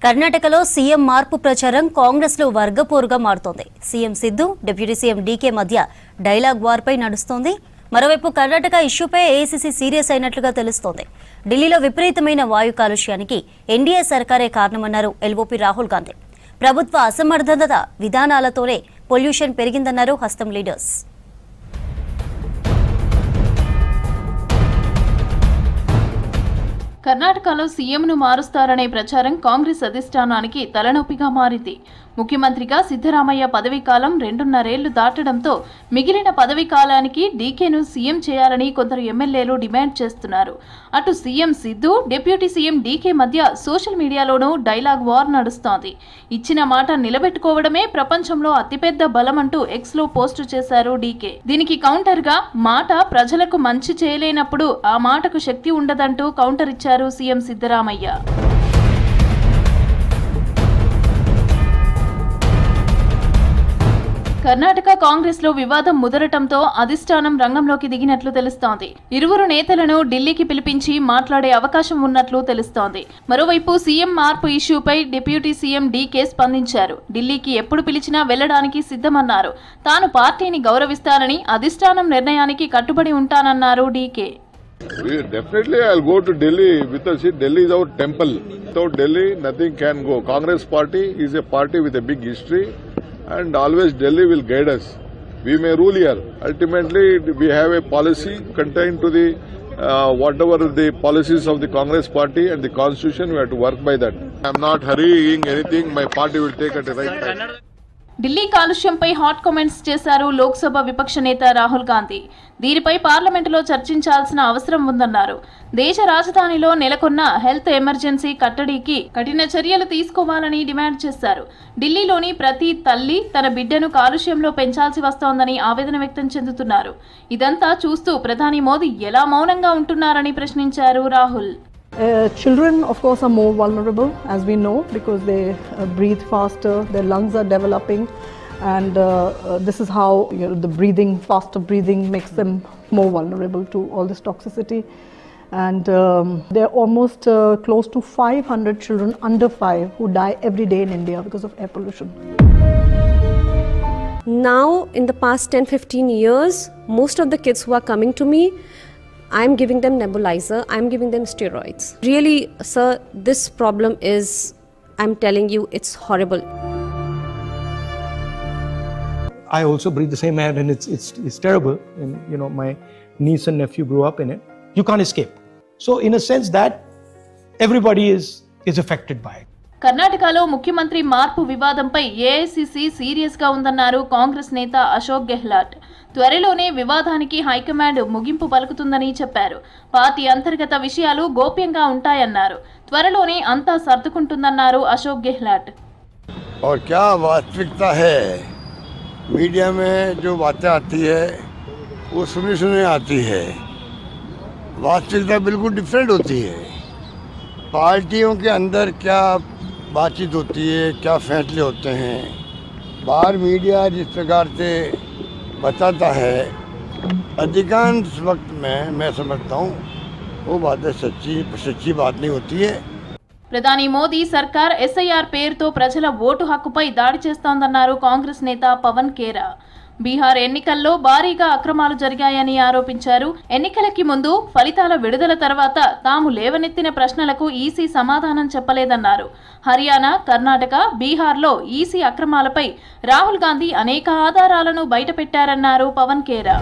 కర్ణాటకలో సీఎం మార్పు ప్రచారం కాంగ్రెస్లో వర్గపోరుగా మారుతోంది. CM Siddu, deputy CM DK మధ్య డైలాగ్ వార్పై నడుస్తోంది. మరోవైపు కర్ణాటక ఇష్యూపై ఏఐసీసీ సీరియస్ అయినట్లుగా తెలుస్తోంది. ఢిల్లీలో విపరీతమైన వాయు కాలుష్యానికి ఎన్డీఏ సర్కారే కారణమన్నారు ఎల్ఓపీ రాహుల్ గాంధీ. ప్రభుత్వ అసమర్థత విధానాలతోనే పొల్యూషన్ పెరిగిందన్నారు హస్తం లీడర్స్. కర్ణాటకలో సీఎంను మారుస్తారనే ప్రచారం కాంగ్రెస్ అధిష్టానానికి తలనొప్పిగా మారింది. ముఖ్యమంత్రిగా సిద్ధరామయ్య పదవీకాలం 2.5 ఏళ్లు దాటడంతో మిగిలిన పదవీకాలానికి డీకేను సీఎం చేయాలని కొందరు ఎమ్మెల్యేలు డిమాండ్ చేస్తున్నారు. అటు CM Siddu, deputy CM DK మధ్య సోషల్ మీడియాలోనూ డైలాగ్ వార్ నడుస్తోంది. ఇచ్చిన మాట నిలబెట్టుకోవడమే ప్రపంచంలో అతిపెద్ద బలం అంటూ ఎక్స్లో పోస్టు చేశారు డీకే. దీనికి కౌంటర్గా మాట ప్రజలకు మంచి చేయలేనప్పుడు ఆ మాటకు శక్తి ఉండదంటూ కౌంటర్ ఇచ్చారు సీఎం సిద్ధరామయ్య. కర్ణాటక కాంగ్రెస్ లో వివాదం ముదరటంతో అధిష్టానం రంగంలోకి దిగినట్లు తెలుస్తోంది. ఇరువురు నేతలను ఢిల్లీకి పిలిపించి మాట్లాడే అవకాశం ఉన్నట్లు తెలుస్తోంది. మరోవైపు సీఎం మార్పు ఇష్యూపై డిప్యూటీ సీఎం డీకే స్పందించారు. ఢిల్లీకి ఎప్పుడు పిలిచినా వెళ్లడానికి సిద్ధమన్నారు. తాను పార్టీని గౌరవిస్తానని, అధిష్టానం నిర్ణయానికి కట్టుబడి ఉంటానన్నారు DK. Definitely, I'll go to Delhi with us. Delhi is our temple. Without Delhi, nothing can go. Congress party is a party with a big history, and always Delhi will guide us. We may rule here. Ultimately, we have a policy contained to the whatever the policies of the Congress party and the constitution. We have to work by that. I'm not hurrying anything. My party will take at the right time. Delhi కాలుష్యంపై hot comments చేశారు లోక్సభ విపక్ష నేత రాహుల్ గాంధీ. దీనిపై పార్లమెంటులో చర్చించాల్సిన అవసరం ఉందన్నారు. దేశ రాజధానిలో నెలకొన్న హెల్త్ ఎమర్జెన్సీ కట్టడికి కఠిన చర్యలు తీసుకోవాలని డిమాండ్ చేశారు. ఢిల్లీలోని ప్రతి తల్లి తన బిడ్డను కాలుష్యంలో పెంచాల్సి వస్తోందని ఆవేదన వ్యక్తం చెందుతున్నారు. ఇదంతా చూస్తూ ప్రధాని మోదీ ఎలా మౌనంగా ఉంటున్నారని ప్రశ్నించారు Rahul. Children, of course, are more vulnerable, as we know, because they breathe faster, their lungs are developing, and this is how the faster breathing makes them more vulnerable to all this toxicity. And there are almost close to 500 children under 5 who die every day in India because of air pollution. Now, in the past 10-15 years, most of the kids who are coming to me, I'm giving them nebulizer, I'm giving them steroids. Really, sir, this problem is, I'm telling you, it's horrible. I also breathe the same air and it's terrible. And my niece and nephew grew up in it. You can't escape. So in a sense that everybody is affected by it. కర్ణాటకలో ముఖ్యమంత్రి మార్పు వివాదంపై AICC serious గా ఉందన్నారు కాంగ్రెస్ నేత అశోక్ గెహ్లాట్. త్వరలోనే వివాదానికి high command ముగింపు పలుకుతుందని చెప్పారు. పార్టీ అంతర్గత విషయాలు గోప్యంగా ఉంటాయన్నారు. త్వరలోనే అంతా సర్దుకుంటుందన్నారు అశోక్ గెహ్లాట్. और क्या वास्तविकता है, मीडिया में जो बातें आती है वो सुनी आती है. वास्तविकता बिल्कुल डिफरेंट होती है. पार्टियों के अंदर क्या बातचीत होती है, क्या फैसले होते हैं, बाहर मीडिया जिस प्रकार से बताता है, अधिकांश वक्त में मैं समझता हूँ वो बातें सच्ची बात नहीं होती है. ప్రధాని మోదీ సర్కార్ ఎస్ఐఆర్ పేరుతో ప్రజల ఓటు హక్కుపై దాడి చేస్తోందన్నారు కాంగ్రెస్ నేత పవన్ ఖేరా. బీహార్ ఎన్నికల్లో భారీగా అక్రమాలు జరిగాయని ఆరోపించారు. ఎన్నికలకి ముందు, ఫలితాల విడుదల తర్వాత తాము లేవనెత్తిన ప్రశ్నలకు ఈసీ సమాధానం చెప్పలేదన్నారు. హర్యానా, కర్ణాటక, బీహార్లో ఈసీ అక్రమాలపై రాహుల్ గాంధీ అనేక ఆధారాలను బయటపెట్టారన్నారు పవన్ ఖేరా.